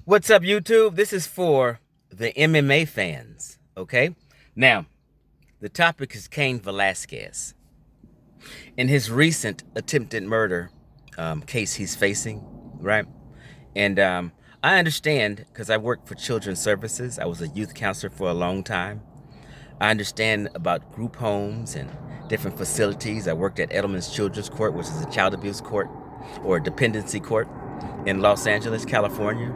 What's up, YouTube? This is for the MMA fans, okay? Now, the topic is Cain Velasquez. In his recent attempted murder case he's facing, right? And I understand because I worked for Children's Services. I was a youth counselor for a long time. I understand about group homes and different facilities. I worked at Edelman's Children's Court, which is a child abuse court or a dependency court in Los Angeles, California,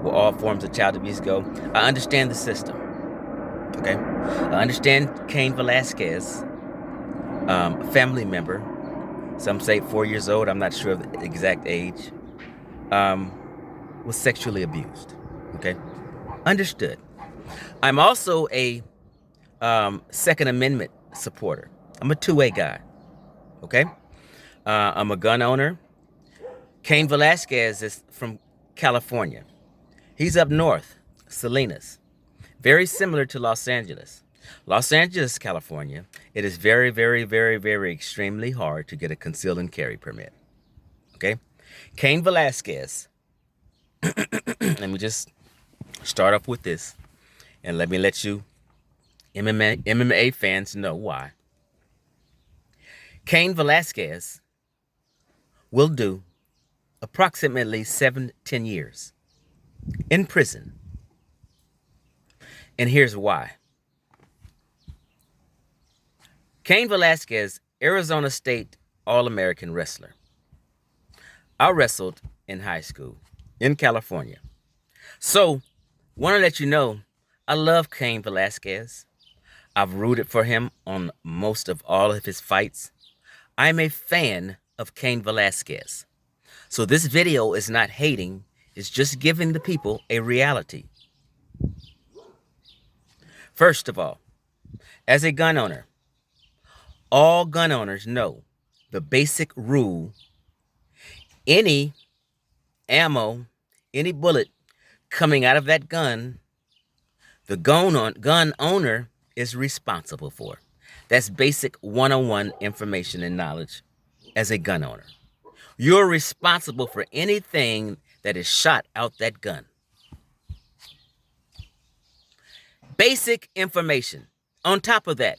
where all forms of child abuse go. I understand the system, okay? I understand Cain Velasquez, a family member, some say 4 years old, I'm not sure of the exact age, um, was sexually abused, okay? Understood. I'm also a Second Amendment supporter. I'm a two-way guy, okay? I'm a gun owner. Cain Velasquez is from California. He's up north, Salinas, very similar to Los Angeles. Los Angeles, California, it is very, very, very, very extremely hard to get a concealed and carry permit, okay? Cain Velasquez, let me just start off with this, and let me let you MMA fans know why. Cain Velasquez will do approximately 7-10 years in prison. And here's why. Cain Velasquez, Arizona State All-American wrestler. I wrestled in high school in California. So, want to let you know, I love Cain Velasquez. I've rooted for him on most of all of his fights. I'm a fan of Cain Velasquez. So this video is not hating, it's just giving the people a reality. First of all, as a gun owner, all gun owners know the basic rule. Any ammo, any bullet coming out of that gun, the gun owner is responsible for. That's basic 101 information and knowledge as a gun owner. You're responsible for anything that is shot out that gun. Basic information. On top of that,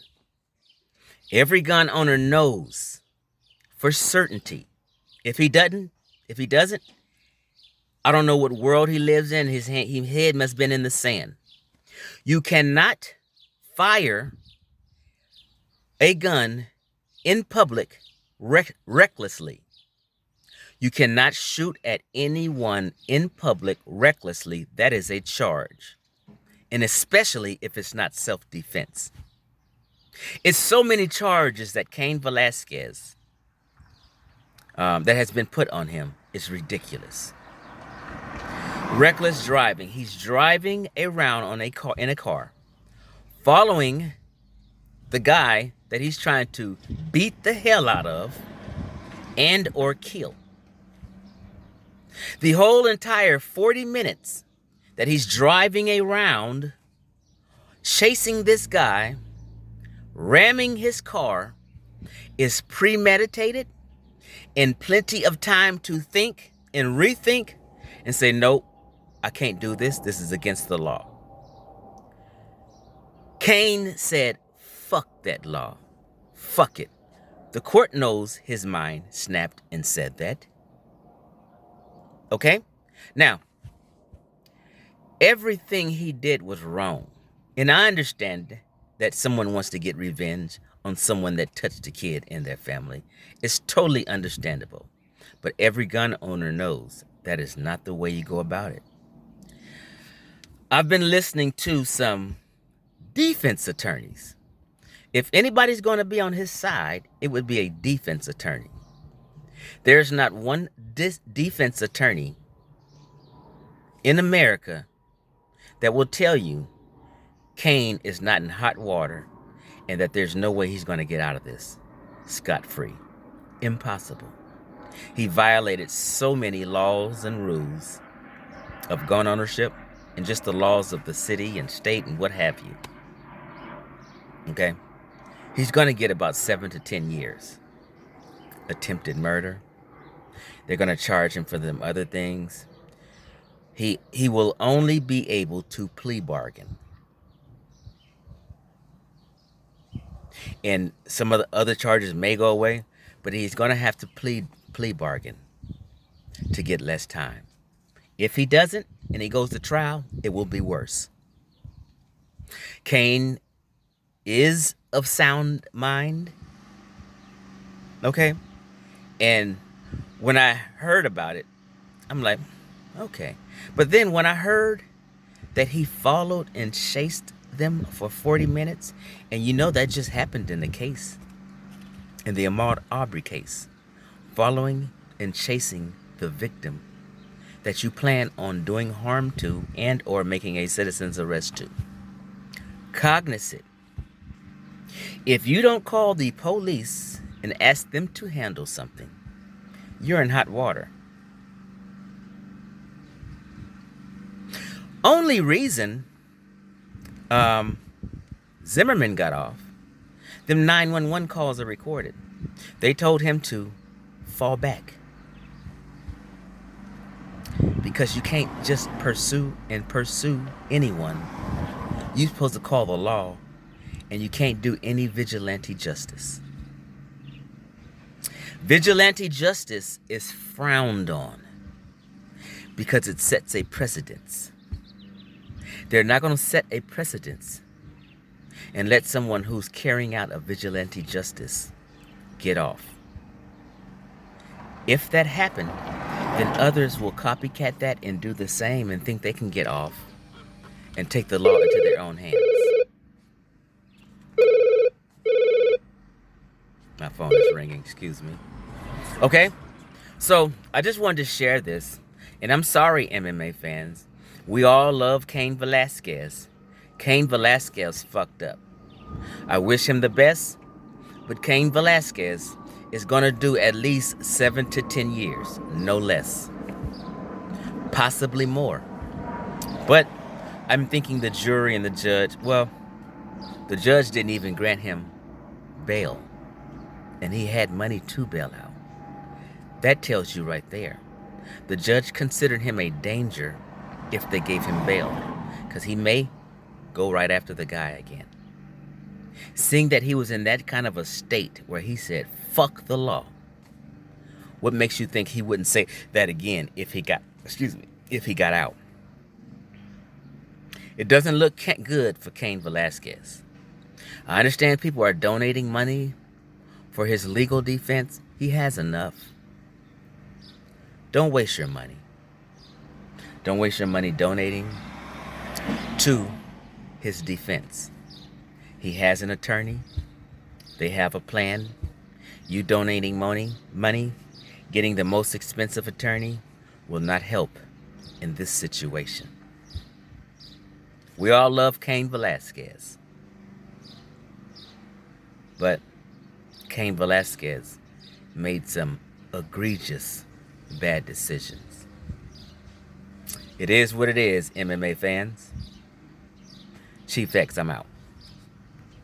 every gun owner knows for certainty. If he doesn't, I don't know what world he lives in. His head must have been in the sand. You cannot fire a gun in public recklessly. You cannot shoot at anyone in public recklessly. That is a charge. And especially if it's not self-defense. It's so many charges that Cain Velasquez that has been put on him is ridiculous. Reckless driving. He's driving around in a car, following the guy that he's trying to beat the hell out of and or kill. The whole entire 40 minutes that he's driving around, chasing this guy, ramming his car, is premeditated and plenty of time to think and rethink and say, nope, I can't do this. This is against the law. Cain said, fuck that law. Fuck it. The court knows his mind snapped and said that. Okay? Now, everything he did was wrong. And I understand that someone wants to get revenge on someone that touched a kid in their family. It's totally understandable. But every gun owner knows that is not the way you go about it. I've been listening to some defense attorneys. If anybody's going to be on his side, it would be a defense attorney. There's not one defense attorney in America that will tell you Cain is not in hot water and that there's no way he's going to get out of this scot-free. Impossible. He violated so many laws and rules of gun ownership and just the laws of the city and state and what have you. Okay? He's going to get about 7 to 10 years. Attempted murder. They're going to charge him for them other things. He will only be able to plea bargain. And some of the other charges may go away, but he's going to have to plea bargain to get less time. If he doesn't and he goes to trial, it will be worse. Cain is of sound mind. Okay? And when I heard about it, I'm like, okay. But then when I heard that he followed and chased them for 40 minutes, and you know that just happened in the case, in the Ahmaud Arbery case, following and chasing the victim that you plan on doing harm to and or making a citizen's arrest to. Cognizant. If you don't call the police and ask them to handle something, you're in hot water. Only reason Zimmerman got off, them 911 calls are recorded. They told him to fall back. Because you can't just pursue anyone. You're supposed to call the law, and you can't do any vigilante justice. Vigilante justice is frowned on because it sets a precedence. They're not going to set a precedence and let someone who's carrying out a vigilante justice get off. If that happened, then others will copycat that and do the same and think they can get off and take the law into their own hands. My phone is ringing, excuse me. Okay, so I just wanted to share this, and I'm sorry, MMA fans. We all love Cain Velasquez. Cain Velasquez fucked up. I wish him the best, but Cain Velasquez is going to do at least 7 to 10 years, no less. Possibly more. But I'm thinking the jury and the judge, well, the judge didn't even grant him bail, and he had money to bail out. That tells you right there. The judge considered him a danger if they gave him bail, because he may go right after the guy again. Seeing that he was in that kind of a state where he said, fuck the law, what makes you think he wouldn't say that again if he got out? It doesn't look good for Cain Velasquez. I understand people are donating money for his legal defense. He has enough. Don't waste your money. Don't waste your money donating to his defense. He has an attorney. They have a plan. You donating money, getting the most expensive attorney will not help in this situation. We all love Cain Velasquez. But Cain Velasquez made some egregious bad decisions. It is what it is, MMA fans. Chief X, I'm out.